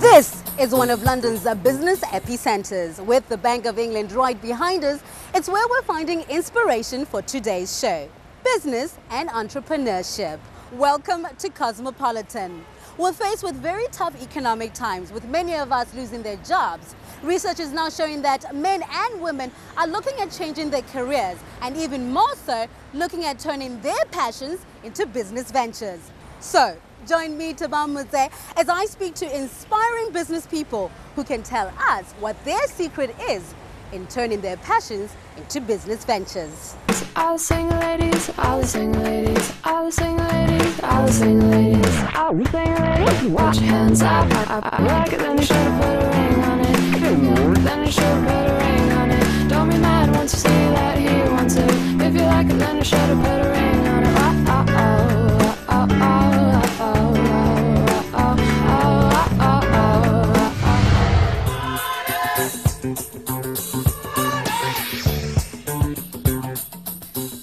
This is one of London's business epicenters. With the Bank of England right behind us, it's where we're finding inspiration for today's show: business and entrepreneurship. Welcome to Cosmopolitan. We're faced with very tough economic times, with many of us losing their jobs. Research is now showing that men and women are looking at changing their careers, and even more so, looking at turning their passions into business ventures. So, join me, Thabang Motseï, as I speak to inspiring business people who can tell us what their secret is in turning their passions into business ventures. All the single ladies, all the single ladies, all the single ladies, all the single ladies, all the single ladies. Put your hands up, like it, then you should have put a ring on it. Then you should have put a ring on it. Don't be mad once you say that he wants it. If you like it, then you should have put a ring on it. Oh, oh, oh, oh, oh, oh, oh.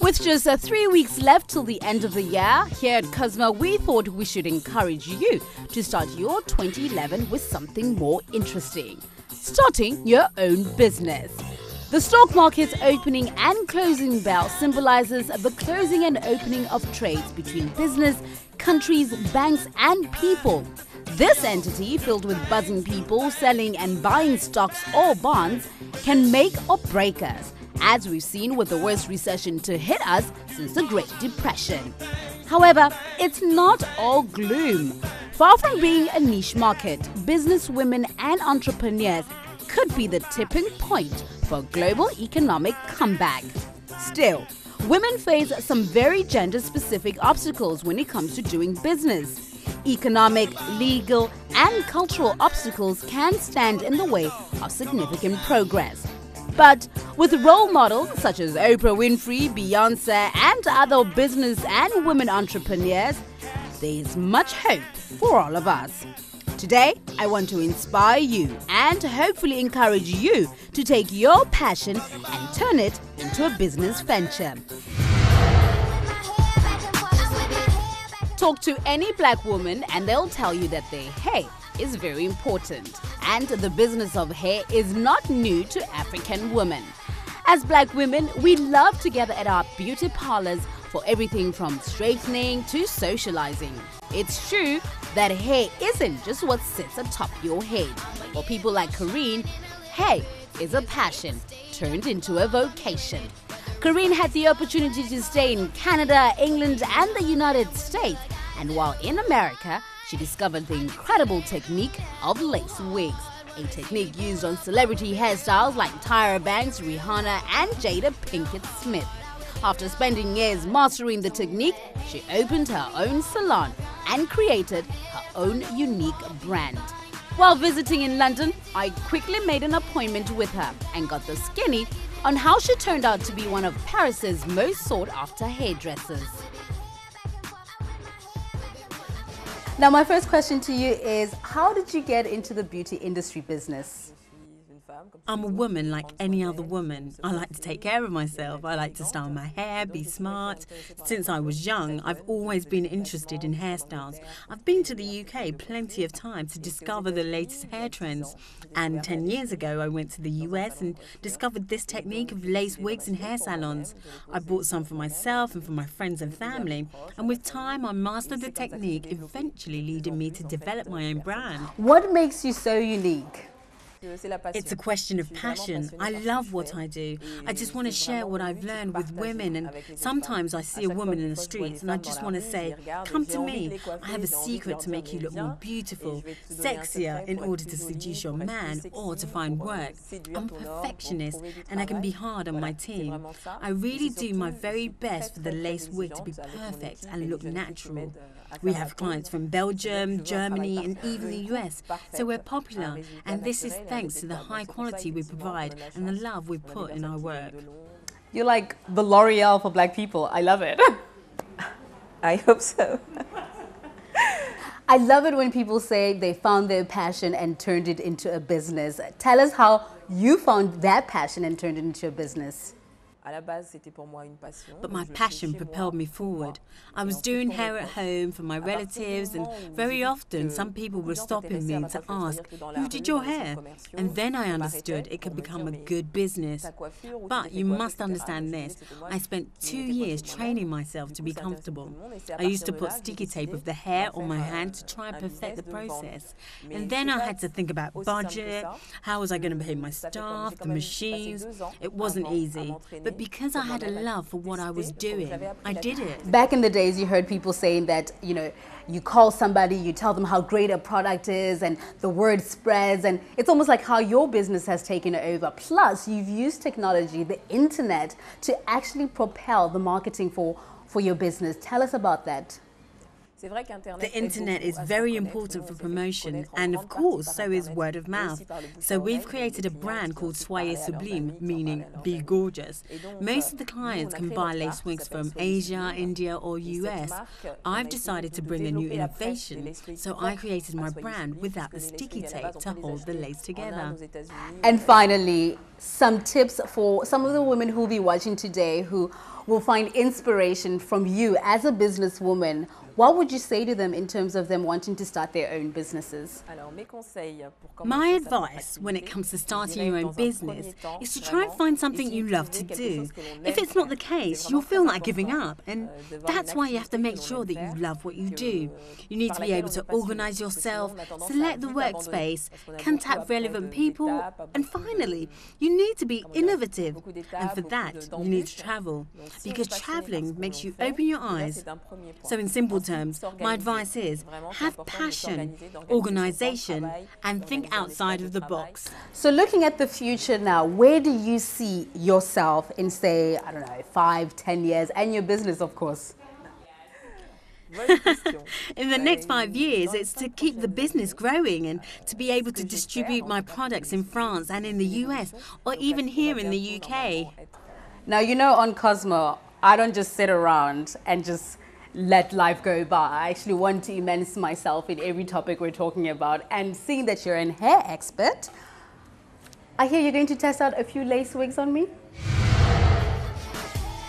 With just 3 weeks left till the end of the year, here at Cosmo, we thought we should encourage you to start your 2011 with something more interesting: starting your own business. The stock market's opening and closing bell symbolizes the closing and opening of trades between business, countries, banks, and people. This entity, filled with buzzing people selling and buying stocks or bonds, can make or break us, as we've seen with the worst recession to hit us since the Great Depression. However, it's not all gloom. Far from being a niche market, businesswomen and entrepreneurs could be the tipping point for a global economic comeback. Still, women face some very gender-specific obstacles when it comes to doing business. Economic, legal, and cultural obstacles can stand in the way of significant progress. But with role models such as Oprah Winfrey, Beyonce, and other business and women entrepreneurs, there is much hope for all of us. Today, I want to inspire you and hopefully encourage you to take your passion and turn it into a business venture. Talk to any black woman and they'll tell you that their hair is very important, and the business of hair is not new to African women. As black women, we love to gather at our beauty parlors for everything from straightening to socializing. It's true that hair isn't just what sits atop your head. For people like Carine, hair is a passion turned into a vocation. Carine had the opportunity to stay in Canada, England, and the United States, and while in America, she discovered the incredible technique of lace wigs, a technique used on celebrity hairstyles like Tyra Banks, Rihanna, and Jada Pinkett Smith. After spending years mastering the technique, she opened her own salon and created her own unique brand. While visiting in London, I quickly made an appointment with her and got the skinny on how she turned out to be one of Paris's most sought-after hairdressers. Now, my first question to you is, how did you get into the beauty industry business? I'm a woman like any other woman. I like to take care of myself. I like to style my hair, be smart. Since I was young, I've always been interested in hairstyles. I've been to the UK plenty of times to discover the latest hair trends. And 10 years ago, I went to the US and discovered this technique of lace wigs in hair salons. I bought some for myself and for my friends and family. And with time, I mastered the technique, eventually leading me to develop my own brand. What makes you so unique? It's a question of passion. I love what I do. I just want to share what I've learned with women, and sometimes I see a woman in the streets and I just want to say, come to me. I have a secret to make you look more beautiful, sexier in order to seduce your man or to find work. I'm a perfectionist and I can be hard on my team. I really do my very best for the lace wig to be perfect and look natural. We have clients from Belgium, Germany, and even the US, so we're popular, and this is thanks to the high quality we provide and the love we put in our work. You're like the L'Oreal for black people. I love it. I hope so. I love it when people say they found their passion and turned it into a business. Tell us how you found that passion and turned it into a business. But my passion propelled me forward. I was doing hair at home for my relatives, and very often some people were stopping me to ask, who did your hair? And then I understood it could become a good business. But you must understand this. I spent 2 years training myself to be comfortable. I used to put sticky tape of the hair on my hand to try and perfect the process. And then I had to think about budget, how was I going to pay my staff, the machines. It wasn't easy. But because I had a love for what I was doing, I did it. Back in the days, you heard people saying that, you know, you call somebody, you tell them how great a product is, and the word spreads, and it's almost like how your business has taken over. Plus, you've used technology, the internet, to actually propel the marketing for your business. Tell us about that. The internet is very important for promotion, and of course, so is word of mouth. So we've created a brand called SOYEZ SUBLIME, meaning be gorgeous. Most of the clients can buy lace wigs from Asia, India or US. I've decided to bring a new innovation, so I created my brand without the sticky tape to hold the lace together. And finally, some tips for some of the women who will be watching today who will find inspiration from you as a businesswoman. What would you say to them in terms of them wanting to start their own businesses? My advice when it comes to starting your own business is to try and find something you love to do. If it's not the case, you'll feel like giving up, and that's why you have to make sure that you love what you do. You need to be able to organize yourself, select the workspace, contact relevant people, and finally, you need to be innovative, and for that, you need to travel, because traveling makes you open your eyes. So in simple terms, my advice is have passion, organization, and think outside of the box. So looking at the future now, where do you see yourself in, say, I don't know, 5, 10 years, and your business, of course? In the next 5 years, it's to keep the business growing and to be able to distribute my products in France and in the US, or even here in the UK. Now, you know, on Cosmo, I don't just sit around and just let life go by. I actually want to immerse myself in every topic we're talking about. And seeing that you're an hair expert, I hear you're going to test out a few lace wigs on me?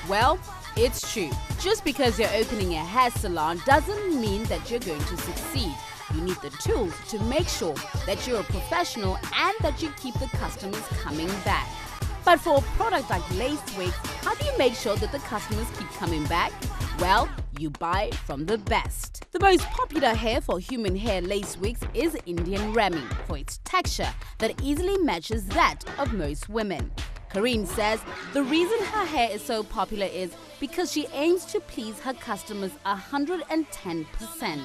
Well, it's true. Just because you're opening a hair salon doesn't mean that you're going to succeed. You need the tools to make sure that you're a professional and that you keep the customers coming back. But for a product like lace wigs, how do you make sure that the customers keep coming back? Well, you buy from the best. The most popular hair for human hair lace wigs is Indian Remy for its texture that easily matches that of most women. Carine says the reason her hair is so popular is because she aims to please her customers 110%.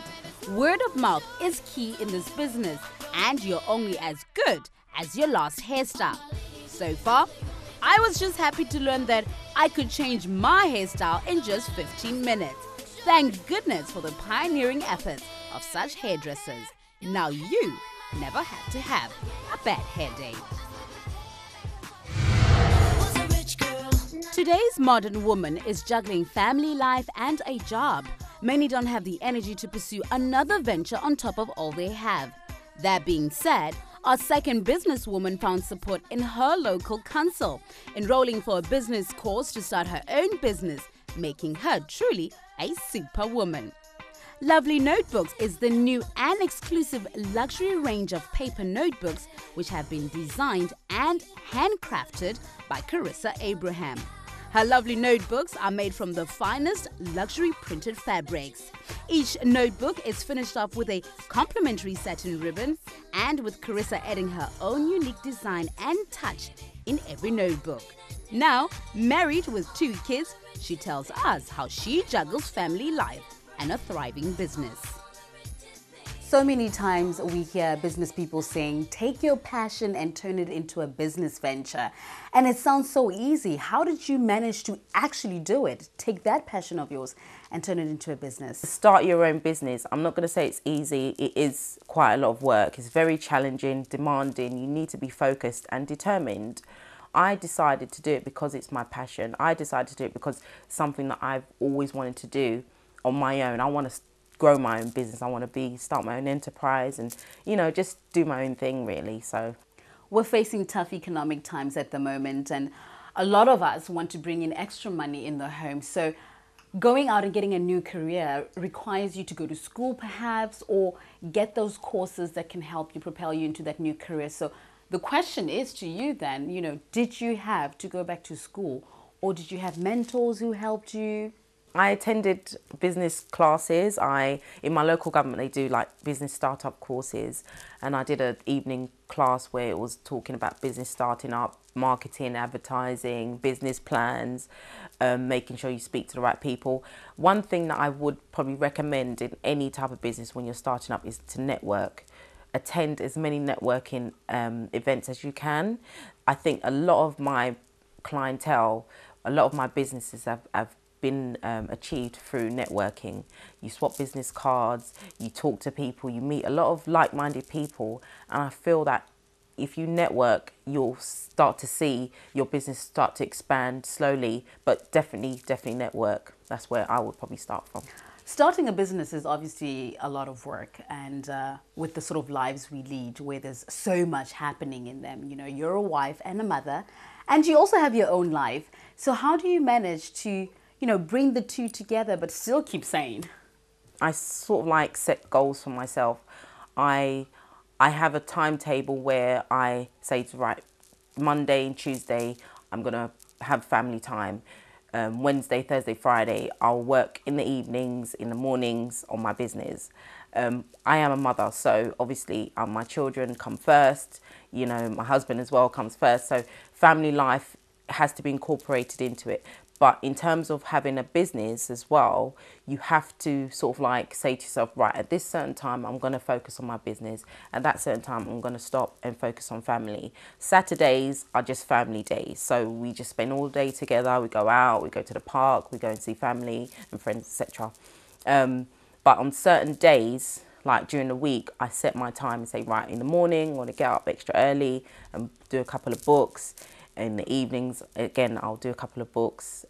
Word of mouth is key in this business, and you're only as good as your last hairstyle. So far, I was just happy to learn that I could change my hairstyle in just 15 minutes. Thank goodness for the pioneering efforts of such hairdressers. Now you never had to have a bad hair day. Today's modern woman is juggling family life and a job. Many don't have the energy to pursue another venture on top of all they have. That being said, our second businesswoman found support in her local council, enrolling for a business course to start her own business, making her truly a superwoman. Lovely Notebooks is the new and exclusive luxury range of paper notebooks which have been designed and handcrafted by Carissa Abraham. Her lovely notebooks are made from the finest luxury printed fabrics. Each notebook is finished off with a complimentary satin ribbon, and with Carissa adding her own unique design and touch in every notebook. Now, married with 2 kids, she tells us how she juggles family life and a thriving business. So many times we hear business people saying, take your passion and turn it into a business venture. And it sounds so easy. How did you manage to actually do it? Take that passion of yours and turn it into a business. Start your own business. I'm not going to say it's easy. It is quite a lot of work. It's very challenging, demanding. You need to be focused and determined. I decided to do it because it's my passion. I decided to do it because it's something that I've always wanted to do on my own. I want to grow my own business. I want to start my own enterprise and, you know, just do my own thing really. So we're facing tough economic times at the moment, and a lot of us want to bring in extra money in the home. So going out and getting a new career requires you to go to school perhaps, or get those courses that can help you propel you into that new career. So the question is to you then, you know, did you have to go back to school, or did you have mentors who helped you? I attended business classes. In my local government, they do like business startup courses, and I did an evening class where it was talking about business starting up, marketing, advertising, business plans, making sure you speak to the right people. One thing that I would probably recommend in any type of business when you're starting up is to network. Attend as many networking events as you can. I think a lot of my clientele, a lot of my businesses have been achieved through networking. You swap business cards, you talk to people, you meet a lot of like-minded people, and I feel that if you network, you'll start to see your business start to expand slowly, but definitely network. That's where I would probably start from. Starting a business is obviously a lot of work, and with the sort of lives we lead where there's so much happening in them, you know, you're a wife and a mother, and you also have your own life. So how do you manage to, you know, bring the two together but still keep sane? I sort of like set goals for myself. I have a timetable where I say to right, Monday and Tuesday I'm gonna have family time. Wednesday, Thursday, Friday I'll work in the evenings, in the mornings on my business. I am a mother, so obviously my children come first, you know, my husband as well comes first, so family life has to be incorporated into it. But in terms of having a business as well, you have to sort of like say to yourself, right, at this certain time, I'm going to focus on my business. At that certain time, I'm going to stop and focus on family. Saturdays are just family days. So we just spend all day together. We go out, we go to the park, we go and see family and friends, etc. But on certain days, like during the week, I set my time and say, right, in the morning, I want to get up extra early and do a couple of books. In the evenings, again, I'll do a couple of books.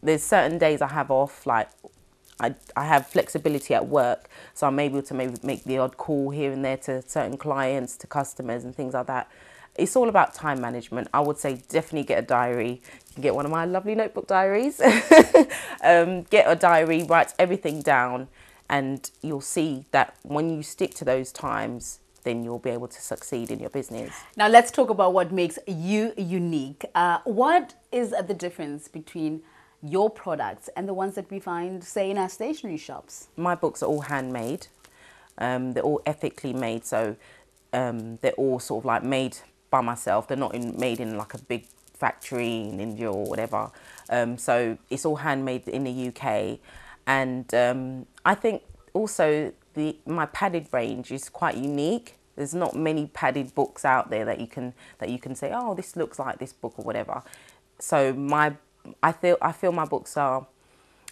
There's certain days I have off, like I have flexibility at work, so I'm able to maybe make the odd call here and there to certain clients, to customers and things like that. It's all about time management. I would say definitely get a diary. You can get one of my lovely notebook diaries. Get a diary, write everything down, and you'll see that when you stick to those times, then you'll be able to succeed in your business. Now let's talk about what makes you unique. What is the difference between your products and the ones that we find, say, in our stationery shops? My books are all handmade. They're all ethically made, so they're all sort of like made by myself. They're not made in like a big factory in India or whatever. So it's all handmade in the UK. And I think also my padded range is quite unique. There's not many padded books out there that you can say, oh, this looks like this book or whatever. So I feel my books are,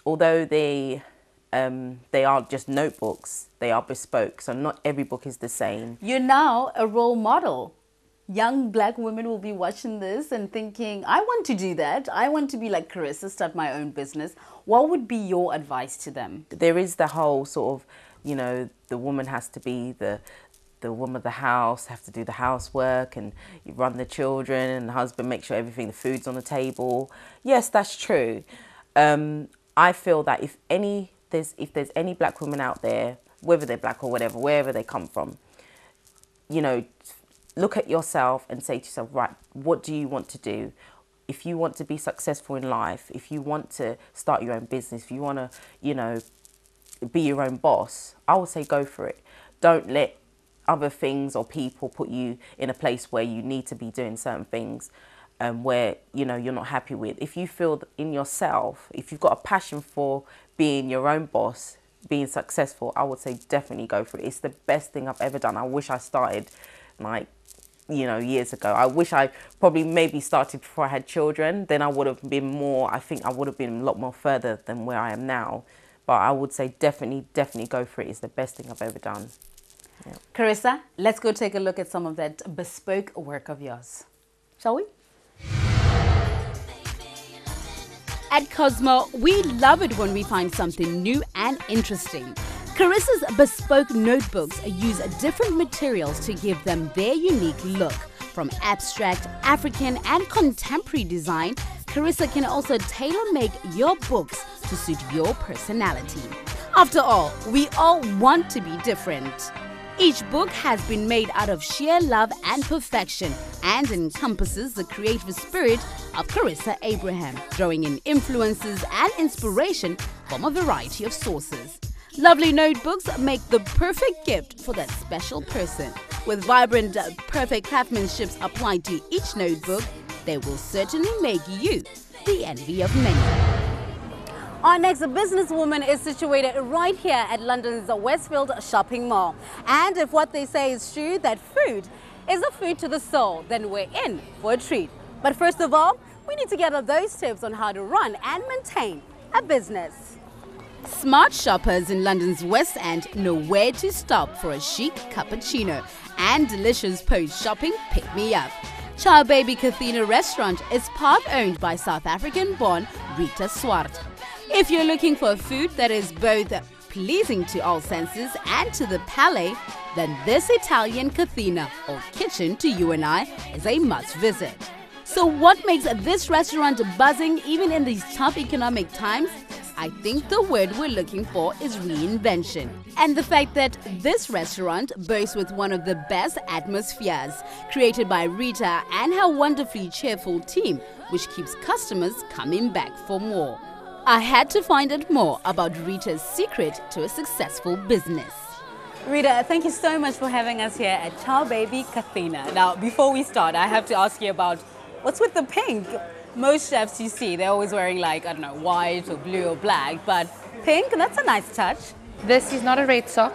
although they are just notebooks, they are bespoke. So not every book is the same. You're now a role model. Young black women will be watching this and thinking, I want to do that. I want to be like Carissa, start my own business. What would be your advice to them? There is the whole sort of, you know, the woman has to be the woman of the house, have to do the housework, and you run the children, and the husband make sure the food's on the table. Yes, that's true. I feel that if there's any black women out there, whether they're black or whatever, wherever they come from, you know, look at yourself and say to yourself, right, what do you want to do? If you want to be successful in life, if you want to start your own business, if you want to, you know, be your own boss, I would say go for it. Don't let other things or people put you in a place where you need to be doing certain things where, you know, you're not happy with. If you feel in yourself, if you've got a passion for being your own boss, being successful, I would say definitely go for it. It's the best thing I've ever done. I wish I started like, you know, years ago. I wish I probably maybe started before I had children. Then I would have been more, I think I would have been a lot more further than where I am now. But I would say definitely go for it. It's the best thing I've ever done. Yeah. Carissa, let's go take a look at some of that bespoke work of yours. Shall we? At Cosmo, we love it when we find something new and interesting. Carissa's bespoke notebooks use different materials to give them their unique look. From abstract, African and contemporary design, Carissa can also tailor-make your books to suit your personality. After all, we all want to be different. Each book has been made out of sheer love and perfection and encompasses the creative spirit of Carissa Abraham, drawing in influences and inspiration from a variety of sources. Lovely notebooks make the perfect gift for that special person. With vibrant, perfect craftsmanship applied to each notebook, they will certainly make you the envy of many. Our next businesswoman is situated right here at London's Westfield shopping mall. And if what they say is true, that food is a food to the soul, then we're in for a treat. But first of all, we need to get those tips on how to run and maintain a business. Smart shoppers in London's West End know where to stop for a chic cappuccino and delicious post-shopping pick-me-up. Chow Baby Kathina restaurant is part-owned by South African-born Rita Swart. If you're looking for food that is both pleasing to all senses and to the palate, then this Italian Kathina, or kitchen to you and I, is a must-visit. So what makes this restaurant buzzing even in these tough economic times? I think the word we're looking for is reinvention. And the fact that this restaurant boasts with one of the best atmospheres, created by Rita and her wonderfully cheerful team, which keeps customers coming back for more. I had to find out more about Rita's secret to a successful business. Rita, thank you so much for having us here at Chow Baby Kathina. Now, before we start, I have to ask you about what's with the pink? Most chefs you see, they're always wearing like, I don't know, white or blue or black, but pink, that's a nice touch. This is not a red sock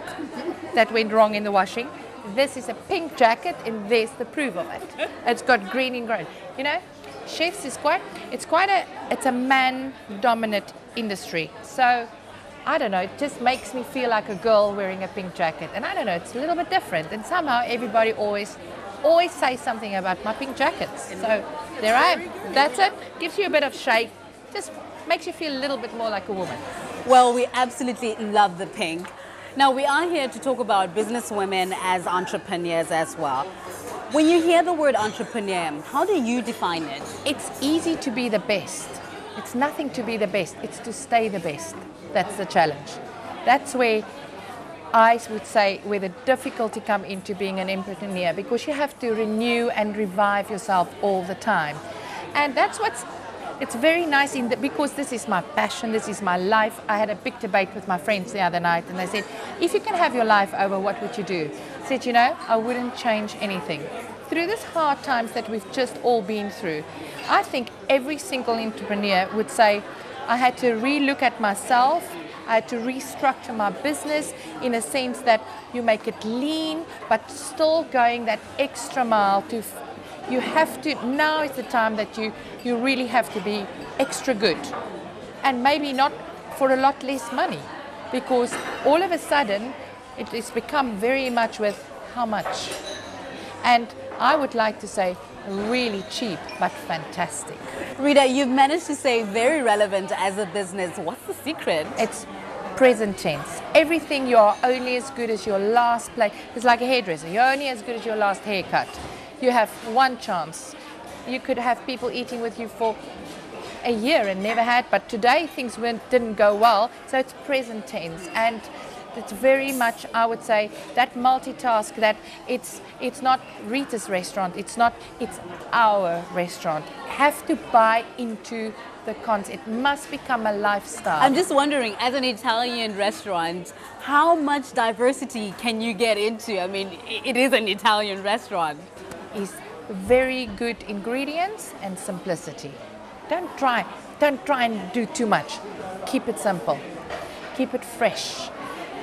that went wrong in the washing. This is a pink jacket and there's the proof of it. It's got green in green. You know, chefs is it's a man-dominant industry. So, I don't know, it just makes me feel like a girl wearing a pink jacket. And I don't know, it's a little bit different. And somehow everybody always say something about my pink jackets. So there I am. That's it. Gives you a bit of shake. Just makes you feel a little bit more like a woman. Well, we absolutely love the pink. Now, we are here to talk about businesswomen as entrepreneurs as well. When you hear the word entrepreneur, how do you define it? It's easy to be the best. It's nothing to be the best. It's to stay the best. That's the challenge. That's where I would say where the difficulty come into being an entrepreneur, because you have to renew and revive yourself all the time. And that's it's very nice because this is my passion, this is my life. I had a big debate with my friends the other night and they said, if you can have your life over, what would you do? I said, you know, I wouldn't change anything. Through this hard times that we've just all been through, I think every single entrepreneur would say, I had to relook at myself. I had to restructure my business in a sense that you make it lean, but still going that extra mile to, you have to, now is the time that you really have to be extra good. And maybe not for a lot less money, because all of a sudden it has become very much with how much. And I would like to say really cheap, but fantastic. Rita, you've managed to stay very relevant as a business. What's the secret? It's present tense. Everything, you are only as good as your last play. It's like a hairdresser. You're only as good as your last haircut. You have one chance. You could have people eating with you for a year and never had, but today things didn't go well. So it's present tense. And it's very much, I would say, that multitask, that it's not Rita's restaurant, it's our restaurant. Have to buy into the concept. It must become a lifestyle. I'm just wondering, as an Italian restaurant, how much diversity can you get into? I mean, it is an Italian restaurant. It's very good ingredients and simplicity. Don't try and do too much. Keep it simple. Keep it fresh.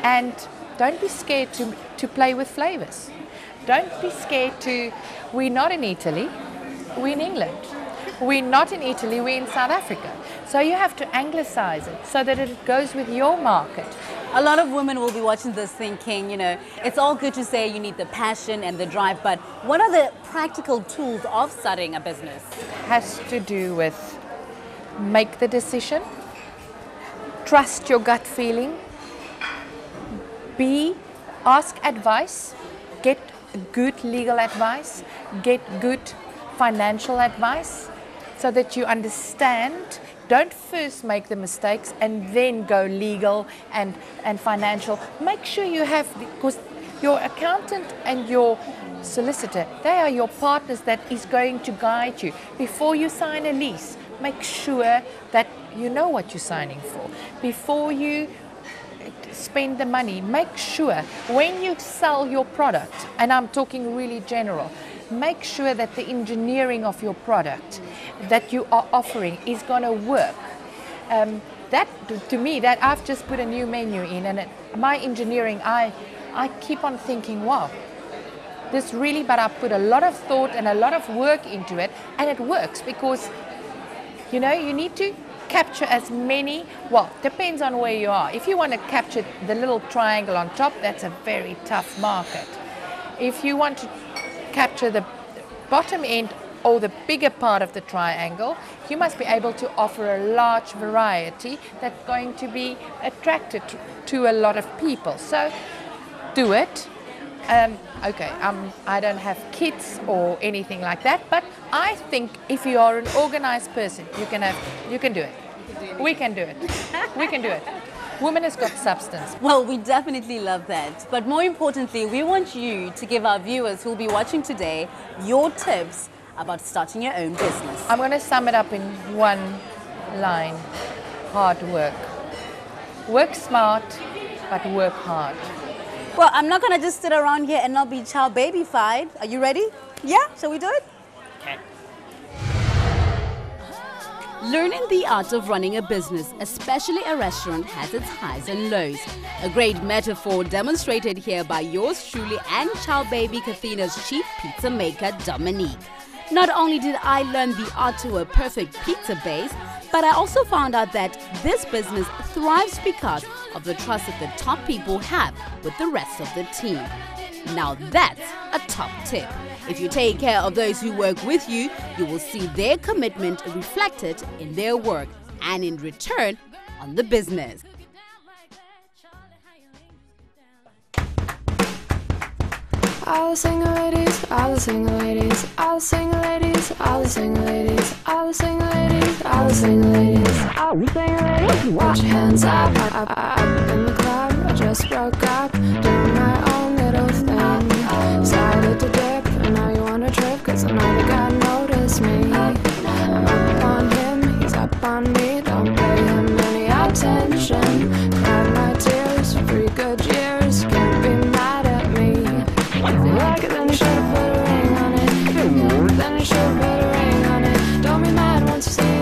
And don't be scared to play with flavors. Don't be scared we're not in Italy, we're in England. We're not in Italy, we're in South Africa. So you have to anglicize it so that it goes with your market. A lot of women will be watching this thinking, you know, it's all good to say you need the passion and the drive, but what are the practical tools of starting a business? Has to do with make the decision, trust your gut feeling, Ask advice, get good legal advice, get good financial advice, so that you understand. Don't first make the mistakes and then go legal and financial. Make sure you have, because your accountant and your solicitor, they are your partners that is going to guide you. Before you sign a lease, make sure that you know what you're signing for. Before you spend the money, make sure when you sell your product, and I'm talking really general, make sure that the engineering of your product that you are offering is going to work. That, to me, that I've just put a new menu in, and my engineering, I keep on thinking, wow, this really, but I put a lot of thought and a lot of work into it, and it works because, you know, you need to capture as many, well, depends on where you are. If you want to capture the little triangle on top, that's a very tough market. If you want to capture the bottom end or the bigger part of the triangle, you must be able to offer a large variety that's going to be attracted to a lot of people. So do it. Okay, I don't have kids or anything like that, but I think if you are an organized person, you can do it. We can do it. We can do it. Women has got substance. Well, we definitely love that. But more importantly, we want you to give our viewers who will be watching today your tips about starting your own business. I'm going to sum it up in one line. Hard work. Work smart, but work hard. Well, I'm not going to just sit around here and not be child baby-fied. Are you ready? Yeah? Shall we do it? Okay. Learning the art of running a business, especially a restaurant, has its highs and lows. A great metaphor demonstrated here by yours truly and Child Baby Kathina's chief pizza maker, Dominique. Not only did I learn the art to a perfect pizza base, but I also found out that this business thrives because of the trust that the top people have with the rest of the team. Now that's a top tip. If you take care of those who work with you, you will see their commitment reflected in their work and in return on the business. All the single ladies, all the single ladies, all the single ladies, all the single ladies, all the single ladies, all the single ladies, all the single ladies. Watch your hands up, up in the club. I just broke up, doing my own little thing. Started to dip, and now you wanna trip, 'cause I know the guy noticed me. I'm up on him, he's up on me. Don't pay him any attention. Cried my tears for 3 good years. Can't be mad at me. If you like it, then you should've put a ring on it. Then you should've put a ring on it. Don't be mad once you see it.